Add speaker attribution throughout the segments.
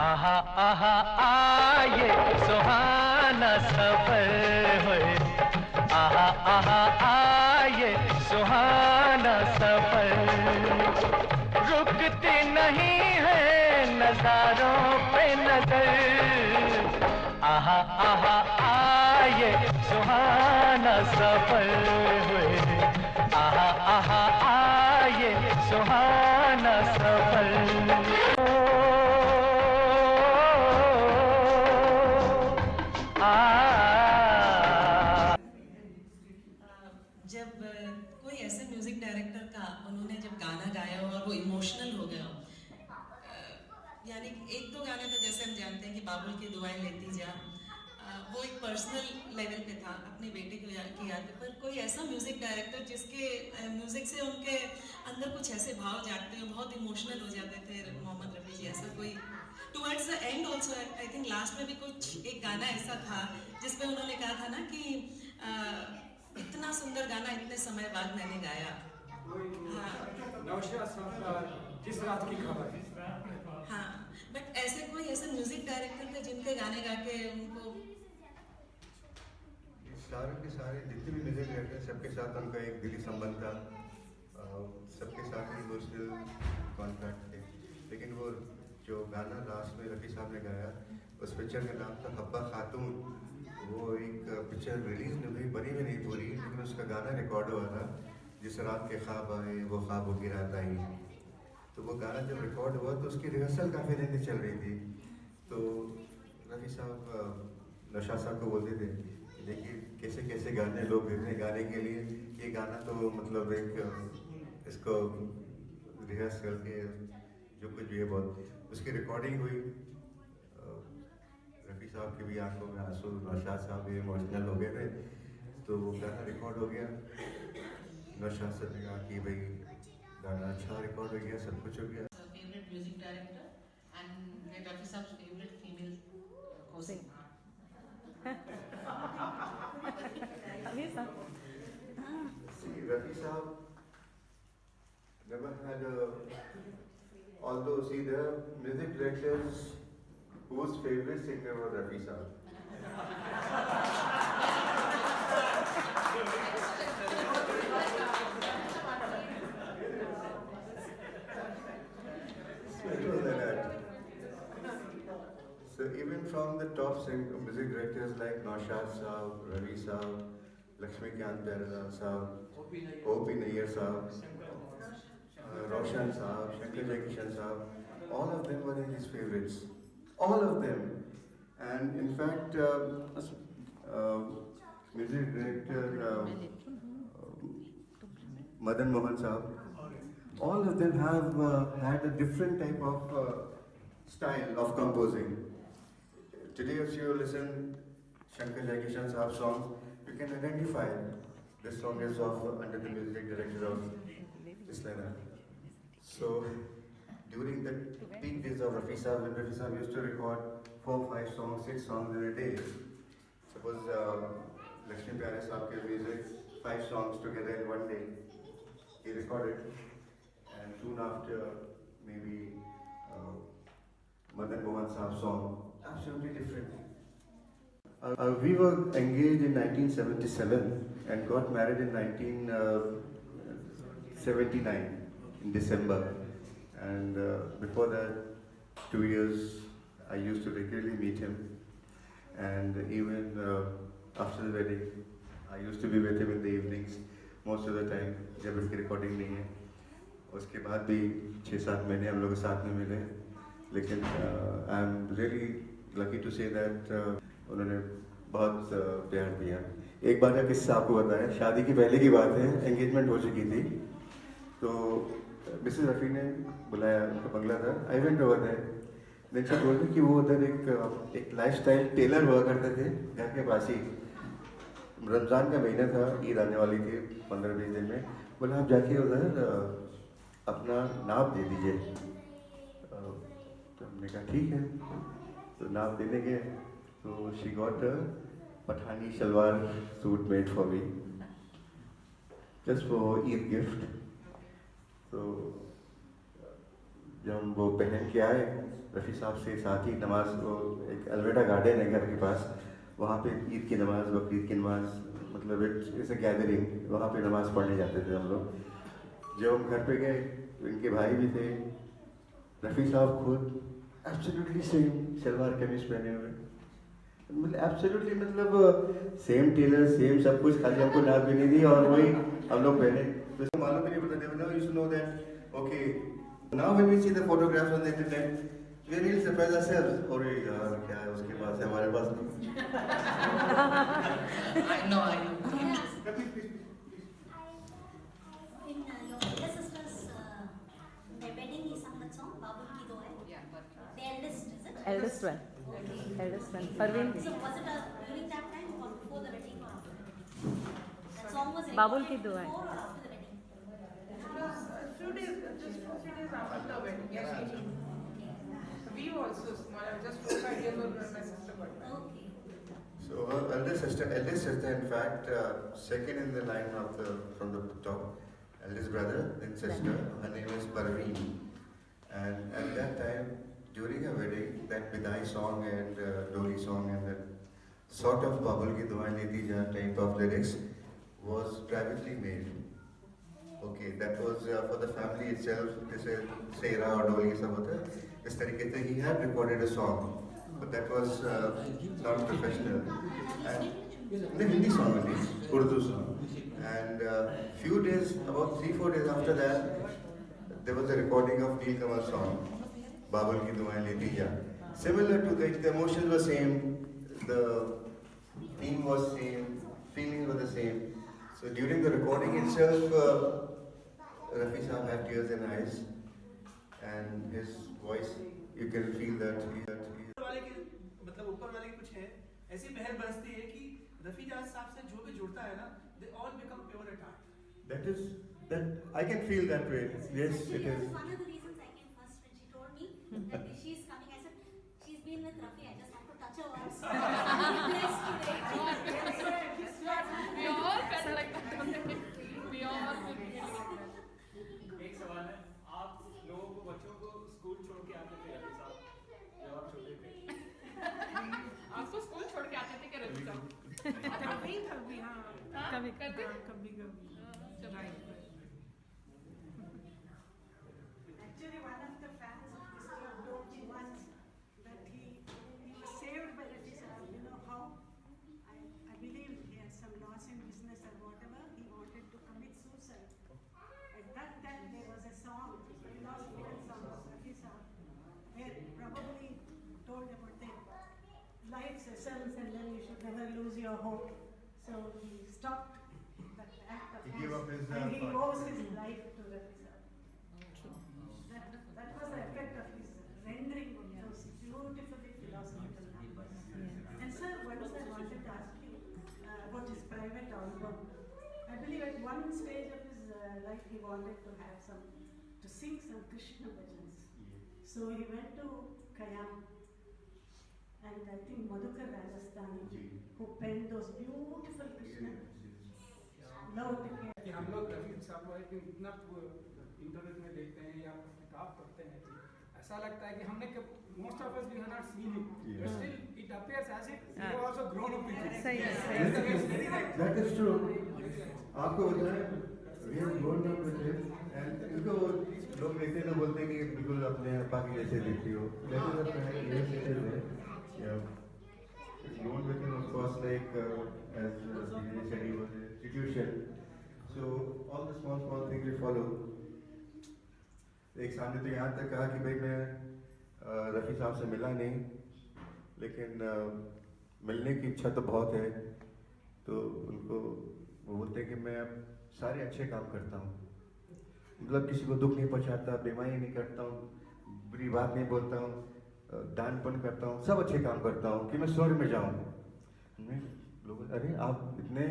Speaker 1: आहा आहा आये सुहाना सफर होए, आहा आहा आये सुहाना सफर, रुकती नहीं है नजारों पे नजर, आहा आहा आये सुहाना सफर होए, आहा आहा आये सुहाना सफर।
Speaker 2: जब कोई ऐसे म्यूजिक डायरेक्टर का उन्होंने जब गाना गाया हो और वो इमोशनल हो गया हो, यानी एक दो गाने तो जैसे हम जानते हैं कि बाबुल की दुआएं लेती जा, वो एक पर्सनल लेवल पे था, अपने बेटे को की याद, पर कोई ऐसा म्यूजिक डायरेक्टर जिसके म्यूजिक से उनके अंदर कुछ ऐसे भाव जागते हो, बहुत इमोशनल हो जाते थे मोहम्मद रफ़ी जी, ऐसा कोई towards the end also I think last में भी कुछ एक गाना ऐसा था जिसमें उन्होंने कहा था ना कि इतना सुंदर गाना इतने समय बाद मैंने गाया।
Speaker 3: जिस रात की खबर।
Speaker 2: हाँ, बट ऐसे कोई ऐसे म्यूजिक डायरेक्टर थे जिनके गाने गा के उनको
Speaker 4: सारे के सारे जितने भी म्यूजिक डायरेक्टर सबके साथ उनका एक दिली संबंध था, सबके साथ इमोशनल कॉन्टैक्ट थे, लेकिन वो जो गाना लास्ट में रफ़ी साहब ने गाया उस पिक्चर का नाम था हब्बा खातून। वो एक पिक्चर रिलीज नहीं हुई, बनी भी नहीं पूरी, लेकिन उसका गाना रिकॉर्ड हुआ था, जिस रात के ख्वाब आए वो ख्वाबों की रात आई। तो वो गाना जब रिकॉर्ड हुआ तो उसकी रिहर्सल काफ़ी देर से चल रही थी, तो रफ़ी साहब नौशाद साहब को बोलते थे देखिए कैसे कैसे गाने लोग देते हैं गाने के लिए, ये गाना तो मतलब एक इसको रिहर्स करके जो कुछ भी है बहुत, उसकी रिकॉर्डिंग हुई, रफ़ी साहब की भी आंखों में आंसू, नौशाद साहब भी इमोशनल हो गए थे, तो वो गाना रिकॉर्ड हो गया। नौशाद साहब ने कहा कि भाई गाना अच्छा रिकॉर्ड हो गया, सब कुछ हो गया।
Speaker 2: Favourite music director and Rafi साहब favourite female co-singer.
Speaker 4: See, Rafi Saab never had a. Although, see, there are music directors whose favorite singer was Rafi Saab. So it was like that. So even from the top music directors like Naushad Saab, Ravi Saab, Lakshmikant Behrala Saab, O.P. Nayyar Saab, Roshan Saab, Shankar Jaikishan Saab, all of them were his favorites. All of them. And in fact, music director Madan Mohan Saab, all of them have had a different type of style of composing. Today, if you listen Shankar Jaikishan Saab songs, you can identify this song is of under the music director of Islana. So, during the peak days of Rafi Saab, when Rafi Saab used to record 4, 5 songs, 6 songs in a day, suppose Lakshmi Pyare Saab's music, 5 songs together in one day, he recorded, and soon after, maybe Madan Mohan Saab's song, absolutely different. We were engaged in 1977 and got married in 1979 in December. And before that, 2 years, I used to regularly meet him. And even after the wedding, I used to be with him in the evenings most of the time, जब इसकी recording नहीं है. उसके बाद भी 6-7 महीने हम लोग साथ में मिले. लेकिन I am really lucky to say that उन्होंने बहुत प्यार दिया. एक बार का किस्सा आपको बताया, शादी की पहले की बात है, एंगेजमेंट हो चुकी थी, तो मिसेस रफ़ी ने बुलाया, उनका बंगला था. I went over there, then she told me कि वो उधर एक लाइफस्टाइल टेलर हुआ करते थे घर के पास ही. रमज़ान का महीना था, ईद आने वाली थी 15-20 दिन में. बोला आप जाके उधर अपना नाप दे दीजिए. तो हमने कहा ठीक है, तो नाप देने गए, तो she got a Pathani salwar suit made for me just for Eid gift. तो जब हम वो पहन के आए रफ़ी साहब से साथ ही नमाज, वो एक अलवेटा गार्डन है घर के पास, वहाँ पे ईद की नमाज, बकरीद की नमाज, मतलब इट्स अ गैदरिंग, वहाँ पे नमाज़ पढ़ने जाते थे हम लोग। जब हम घर पे गए तो इनके भाई भी थे, रफ़ी साहब खुद एब्सोल्युटली सेम सलवार कमीज पहने हुए, मतलब एब्सोल्युटली, मतलब सेम टेलर सेम सब कुछ, खाली हमको नाप भी नहीं दी और वही हम लोग पहने। तो इसको मालूम भी नहीं पता, they never used to know that okay now when we see the photographs on the internet we really surprise ourselves, और यार क्या है उसके पास है हमारे पास नहीं।
Speaker 2: I know, I know.
Speaker 5: In your elder sister's wedding, he sang that song, Babul Ki Do Hai.
Speaker 2: Yeah, but
Speaker 5: The eldest, is it?
Speaker 6: Eldest one.
Speaker 5: Okay.
Speaker 6: Eldest one. Parveen.
Speaker 5: So was it during that time or before the wedding or after the wedding? That song was
Speaker 6: Babul Ki
Speaker 5: recorded
Speaker 6: Do Hai.
Speaker 5: before or after the wedding?
Speaker 3: Few days, just 2-3 days after the wedding. Yes, we also just 4-5 days old when my sister got married.
Speaker 5: Okay.
Speaker 4: So her eldest sister, in fact, second in the line from the top, eldest brother, then sister. Her name is Parveen, and at that time, during her wedding, that Bidai song and Doli song and that sort of Babul Ki Duaein Leti Ja type of lyrics was privately made. Okay, that was for the family itself. This is Sera or Doli सब होता है इस तरीके से he had recorded a song, but that was not professional. And the Hindi song only, Urdu song. And few days, about 3-4 days after that, there was a recording of Neel Kamal song, Babul Ki Duaein Leti Ja. Similar to the emotions were same, the theme was same, feelings were the same. So during the recording itself, Rafi Saab had tears in eyes, and his voice, you can feel that he
Speaker 7: वाले के मतलब ऊपर वाले कुछ है ऐसी बहर बरसती है कि रफी जाज साहब से जो भी जुड़ता है ना, they all become pure at heart.
Speaker 4: that I can feel that way. Yes,
Speaker 5: Actually,
Speaker 4: it
Speaker 5: that
Speaker 4: is.
Speaker 5: was one of the reasons I came first when she told me that she's coming. I said, she's been with Rafi, I just have to touch her once. I'm blessed today.
Speaker 8: We all felt like that. We all felt like that.
Speaker 3: एक सवाल है, आप लोगों को बच्चों को school छोड़ के आते थे रफी साहब जब आप छोटे थे?
Speaker 8: आपको स्कूल छोड़ के आते थे क्या रफी साहब?
Speaker 3: कभी कभी हाँ,
Speaker 6: कभी
Speaker 8: करते?
Speaker 3: कभी कभी
Speaker 8: Right.
Speaker 9: Actually, one of the fans of this club told me once that he was saved by Rafi Saab. You know how? I believe he had some loss in business or whatever. He wanted to commit suicide. At that time, there was a song, philosophical song of Rafi Saab, where probably told about the life's essence and then you should never lose your hope. So he stopped that act of
Speaker 4: He gave up his
Speaker 9: and he
Speaker 4: part.
Speaker 9: owes his life to Rafi Saab. That was the effect of his rendering of those beautifully philosophical numbers. And sir, once I wanted to ask you about his private album. I believe at one stage of his life he wanted to have to sing some Krishna bhajans. So he went to Kayam, and I think Madhukar Rajasthani, who penned those beautiful Krishna love to care.
Speaker 3: कि हम लोग रफी साहब को कि इतना internet में देखते हैं या किताब पढ़ते हैं कि ऐसा लगता है कि हमने most of us we have not seen him, but still it appears as if he was also grown up with it.
Speaker 6: सही है, सही
Speaker 3: It's very right.
Speaker 4: That is true. आपको बताएं, we have grown up with him, and इनको लोग देखते हैं तो बोलते हैं कि बिल्कुल अपने पापा की जैसे दिखती हो, लेकिन अब है yes it is there. Yeah. It's grown with him, of course, like as Vijay said, he was an institution. So all the small things we follow. एक सामने तो यहाँ तक कहा कि भाई मैं रफ़ी साहब से मिला नहीं, लेकिन मिलने की इच्छा तो बहुत है। तो उनको वो बोलते हैं कि मैं अब सारे अच्छे काम करता हूँ, मतलब किसी को दुख नहीं पहुँचाता, बेईमानी नहीं करता हूँ, बुरी बात नहीं बोलता हूँ, दान पुण्य करता हूँ, सब अच्छे काम करता हूँ कि मैं स्वर्ग में जाऊँ। लोग अरे आप इतने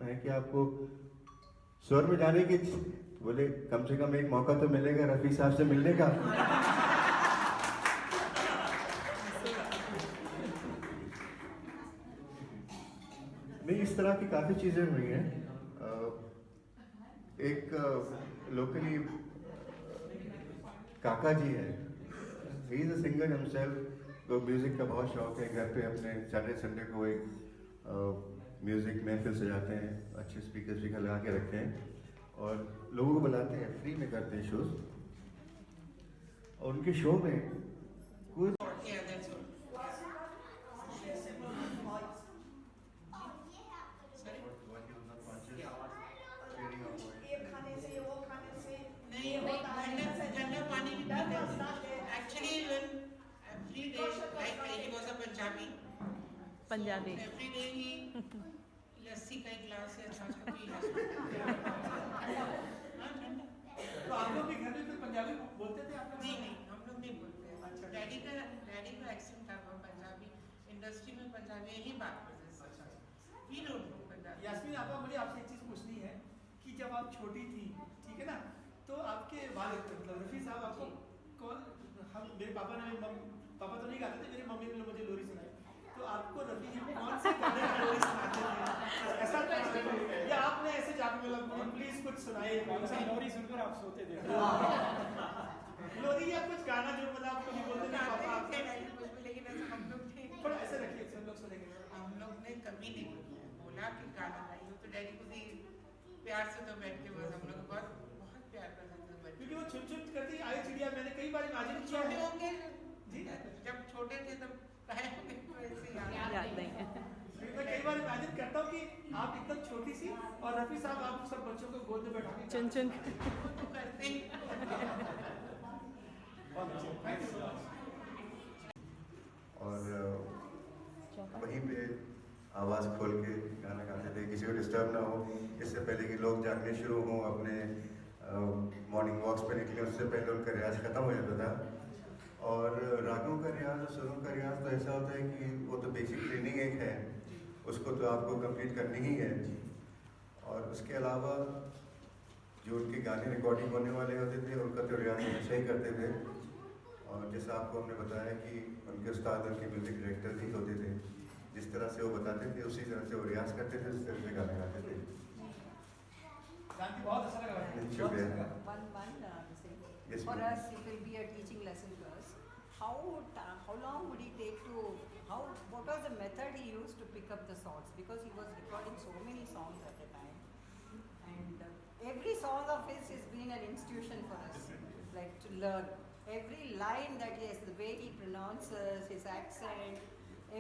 Speaker 4: हैं कि आपको स्वर्ग में जाने की, बोले कम से कम एक मौका तो मिलेगा रफ़ी साहब से मिलने का। नहीं, इस तरह की काफ़ी चीज़ें हुई हैं। एक लोकली काका जी है, he is a singer himself. तो म्यूज़िक का बहुत शौक है, घर पे अपने सैटरडे संडे को एक म्यूज़िक महफिल सजाते हैं, अच्छे स्पीकर लगा के रखते हैं और लोगों को बुलाते हैं, फ्री में करते हैं शोज। और उनके शो में कुछ
Speaker 2: Yeah, that's all. Sorry? नहीं, ठंडा पानी भी पीते हैं। Actually, every day, like he was a Punjabi. So every day he लस्सी का एक गिलास या छाछ का पी लेता। हाँ, ठंडा।
Speaker 7: तो आप लोग के घर में फिर पंजाबी बोलते थे आप लोग?
Speaker 2: नहीं, हम लोग नहीं बोलते।
Speaker 7: अच्छा।
Speaker 2: डैडी का एक्सेंट था, वो पंजाबी इंडस्ट्री में पंजाबी यही बात करते थे।
Speaker 7: अच्छा।
Speaker 2: We don't know Punjabi.
Speaker 7: Yasmin आपा, मुझे आपसे एक चीज़ पूछनी है कि जब आप छोटी थी, ठीक है ना, तो आपके वालिद मतलब रफ़ी साहब आपको कौन, हम मेरे पापा तो नहीं गाते थे, मेरी मम्मी ने मुझे लोरी सुनाई, तो आपको रफ़ी जी कौन से गाने की लोरी सुनाते थे? ऐसा या आपने ऐसे जाके बोला प्लीज कुछ सुनाइए?
Speaker 3: लोरी सुनकर आप सोते थे?
Speaker 7: लोरी या कुछ गाना जो मतलब आपको नहीं बोलते थे पापा आपसे?
Speaker 2: लेकिन ऐसा हम लोग थे,
Speaker 7: थोड़ा ऐसे रखिए, सब लोग सुनेंगे।
Speaker 2: हम लोग ने कभी नहीं बोला कि गाना गाइए। तो डैडी को भी प्यार से तो बैठ के बस हम लोग बहुत प्यार करते थे।
Speaker 7: क्योंकि वो छुप छुप करती आई चिड़िया, मैंने कई बार इमेजिन किया
Speaker 2: छोटे
Speaker 7: है।
Speaker 2: होंगे
Speaker 7: जी,
Speaker 2: जब छोटे थे तब कहे होंगे तो ऐसे
Speaker 8: याद नहीं है।
Speaker 7: मैं कई बार इमेजिन करता हूँ कि आप एकदम छोटी सी और रफ़ी साहब आप सब बच्चों को गोद में बैठा के
Speaker 8: चुन चुन
Speaker 2: करते ही।
Speaker 7: Thank you so much.
Speaker 4: और वहीं पे आवाज़ खोल के गाना गाते थे, किसी को डिस्टर्ब ना हो। इससे पहले कि लोग जागने शुरू हों, अपने मॉर्निंग वॉक्स पे निकले, उससे पहले उनका रियाज ख़त्म हो जाता था। और रागों का रियाज और सुरों का रियाज तो ऐसा होता है कि वो तो बेसिक ट्रेनिंग एक है, उसको तो आपको कंप्लीट करनी ही है। और उसके अलावा जो उनके गाने रिकॉर्डिंग होने वाले होते थे, उनका तो रियाज हमेशा ही करते थे। और जैसा आपको हमने बताया कि उनके उस्ताद उनके म्यूज़िक डायरेक्टर ही होते थे, जिस तरह से वो बताते थे उसी तरह से वो रियाज करते थे, उस तरह से गाने गाते थे।
Speaker 7: जानती बहुत अच्छा लगा।
Speaker 4: शुक्रिया। Yes,
Speaker 6: For
Speaker 4: ma'am.
Speaker 6: us, it will be a teaching lesson to us. How long would he take to, what was the method he used to pick up the songs? Because he was recording so many songs at a time. And every song of his has been an institution for us, like to learn. Every line that he has, the way he pronounces, his accent,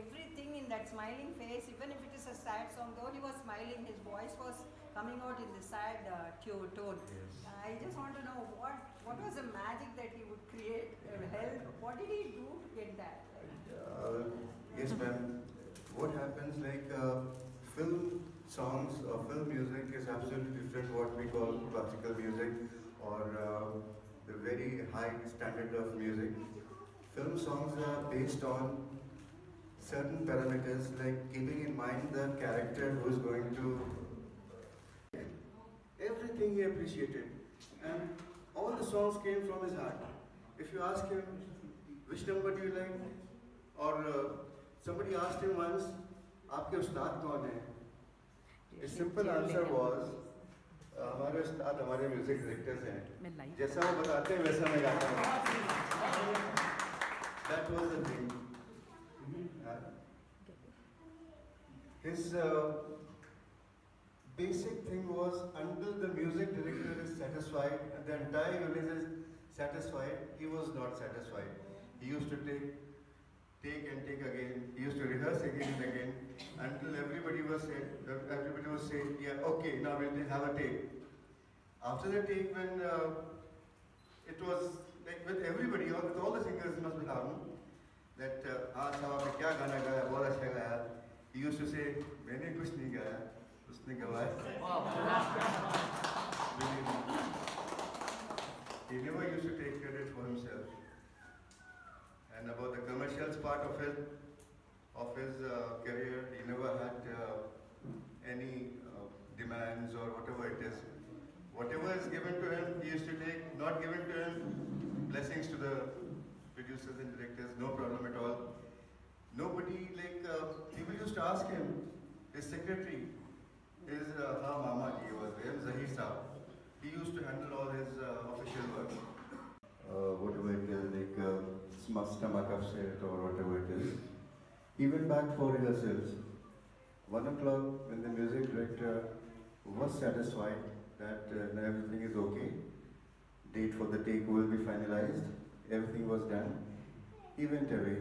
Speaker 6: everything in that smiling face, even if it is a sad song, though he was smiling, his voice was coming out in the sad tone.
Speaker 4: Yes.
Speaker 6: I just want to know what was the magic that he would create, help, what did he do to get that?
Speaker 4: Yes, ma'am. What happens like film songs or film music is absolutely different what we call classical music or the very high standard of music. Film songs are based on certain parameters like keeping in mind the character who is going to everything he appreciated, and all the songs came from his heart. If you ask him which number do you like, or somebody asked him once, "आपके उस्ताद कौन है?" His simple answer was, "हमारे उस्ताद हमारे music directors हैं, जैसा वो बताते हैं वैसा मैं गाता हूँ." That was the thing. His basic thing was until the music director is satisfied and the entire unit is satisfied, he was not satisfied. He used to take and take again. He used to rehearse again and again until everybody was saying, "Yeah, okay, now we'll have a take." After the take, when it was like with everybody, with all the singers must be happen that हाँ साहब आपने क्या गाना गाया, बहुत अच्छा गाया. He used to say, "मैंने कुछ नहीं गाया, उसने गवाया." He never used to take credit for himself. And about the commercials part of his career, he never had any demands or whatever it is. Whatever is given to him, he used to take. Not given to him, blessings to the producers and directors, no problem at all. Nobody people used to ask him, his secretary, his Mama ji was there, Zahir Saab. He used to handle all his official work. whatever it is, like stomach upset or whatever it is. He went back for rehearsals. 1 o'clock, when the music director was satisfied that everything is okay, date for the take will be finalized, everything was done, he went away,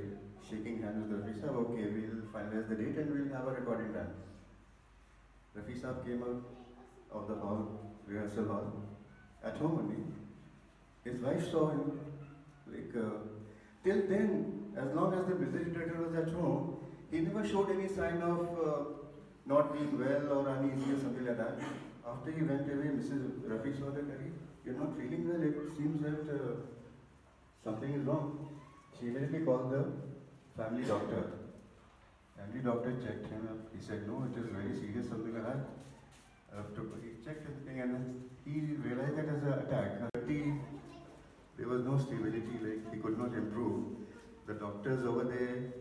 Speaker 4: shaking hands with Rafi Saab. Okay, we'll finalize the date and we'll have a recording done. Rafi Saab came out of the hall, rehearsal hall, at home only. His wife saw him, like, till then, as long as the music director was at home, he never showed any sign of not being well or uneasy or something like that. After he went away, Mrs. Rafi saw that, you're not feeling well, it seems that something is wrong. She immediately called the family doctor. Family doctor checked him up. He said, no, it is very serious, something like that. He checked everything and then he realized that as an attack. There was no stability, like he could not improve. The doctors over there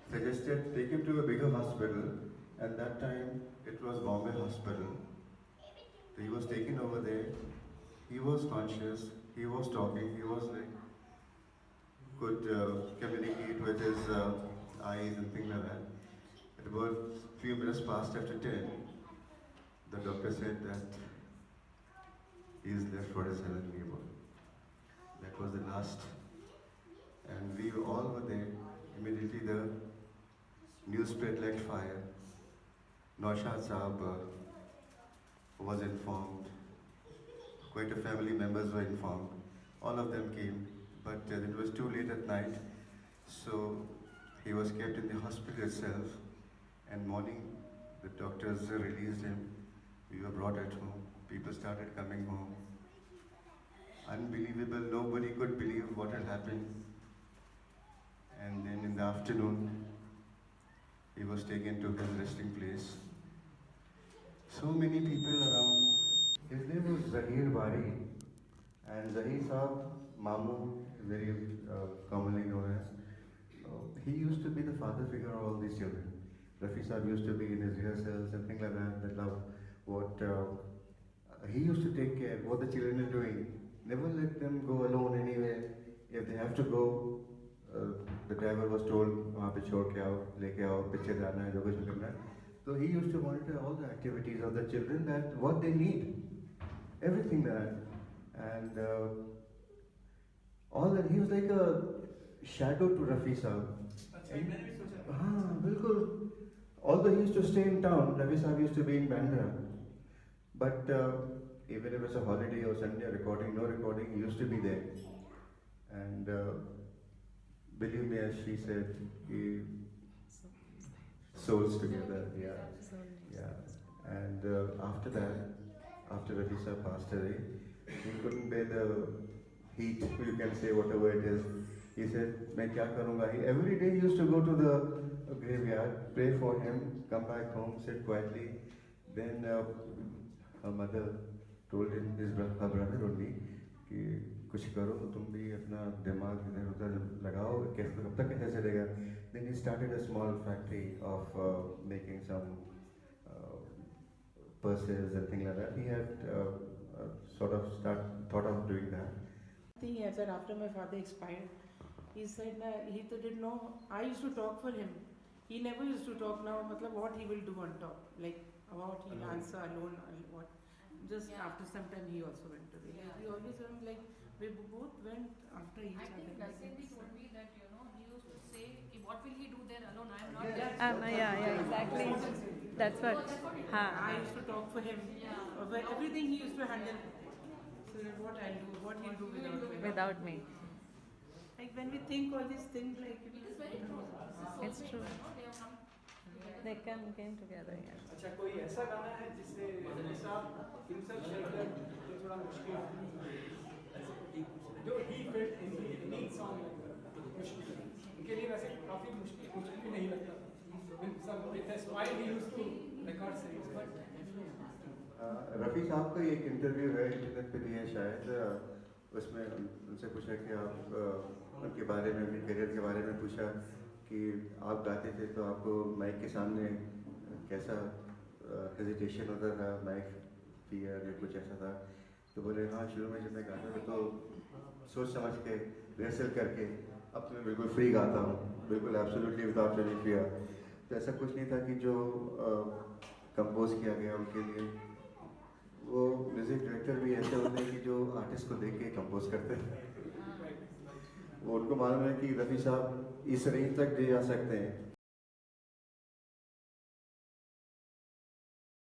Speaker 4: suggested take him to a bigger hospital, and that time it was Bombay Hospital. So he was taken over there. He was conscious. He was talking. He was like could communicate with his eyes and things like that. At about few minutes past after 10, the doctor said that he is left for his heavenly abode. That was the last, and we all were there. Immediately the news spread like fire. Naushad Saab was informed. Quite a family members were informed. All of them came, but it was too late at night, so he was kept in the hospital itself. And morning, the doctors released him. We were brought at home. People started coming home. Unbelievable. Nobody could believe what had happened. And then in the afternoon, he was taken to his resting place. So many people around. His name was Zahir Bari, and Zahir Saab, Mamu, very commonly known as. He used to be the father figure of all these children. Rafi Saab used to be in his rehearsals and things like that. That love what he used to take care what the children are doing. Never let them go alone anywhere. If they have to go, the driver was told, "वहाँ पे छोड़ के आओ, लेके आओ, पीछे जाना है, जो कुछ करना है." So he used to monitor all the activities of the children, that what they need, everything that, and all that. He was like a shadow to Rafi Saab. हाँ, बिल्कुल. Although he used to stay in town, Rafi Saab used to be in Bandra. But even if it was a holiday or Sunday recording, no recording, he used to be there. And believe me, as she said, he souls together, yeah. And after that, after Rafi Saab passed away, he couldn't bear the heat, you can say whatever it is. He said, "मैं क्या करूँगा?" Every day he used to go to the graveyard, pray for him, come back home, sit quietly. Then her mother told him, her brother only, कि कुछ करो, तुम भी अपना दिमाग इधर उधर लगाओ, कैसे कब तक कैसे चलेगा? Then he started a small factory of making some purses and things like that. He had sort of thought of doing that.
Speaker 10: I think he had said after my father expired, he said he didn't know. I used to talk for him. He never used to talk now. Matlab what he will do on top, like about he'll answer alone, what. Just after some time he also went away. Like, we always went like we both went after each other.
Speaker 8: I think Naseem told me that he used to say, "What will he do there alone? I am not there."
Speaker 11: Yeah, exactly. That's what.
Speaker 10: I used to talk for him. Everything he used to handle. So that what I'll do, what he'll do
Speaker 11: Without me.
Speaker 10: Like when we think all these things, like
Speaker 8: It is very true.
Speaker 11: It's true.
Speaker 8: They have come
Speaker 11: They came together, yeah.
Speaker 3: अच्छा कोई ऐसा गाना है जिससे साहब himself shared जो थोड़ा मुश्किल है जो he felt in any song मुश्किल उनके लिए वैसे काफी मुश्किल भी नहीं लगता that's why he used to record songs but
Speaker 4: Rafi साहब का एक इंटरव्यू है इंटरनेट पे दिया शायद उसमें उनसे पूछा कि आप उनके बारे में उनके करियर के बारे में पूछा कि आप गाते थे तो आपको माइक के सामने कैसा हेजिटेशन होता था माइक फियर या कुछ ऐसा था तो बोले हाँ शुरू में जब मैं गाता था तो सोच समझ के रिहर्सल करके अब तो मैं बिल्कुल फ्री गाता हूँ, बिल्कुल एब्सोल्युटली विदाउट एनी फियर। तो ऐसा कुछ नहीं था कि जो कंपोज किया गया उनके लिए, वो म्यूजिक डायरेक्टर भी ऐसे होते हैं कि जो आर्टिस्ट को देख के कंपोज करते हैं। वो उनको मालूम है कि रफ़ी साहब इस रेंज तक ले जा सकते हैं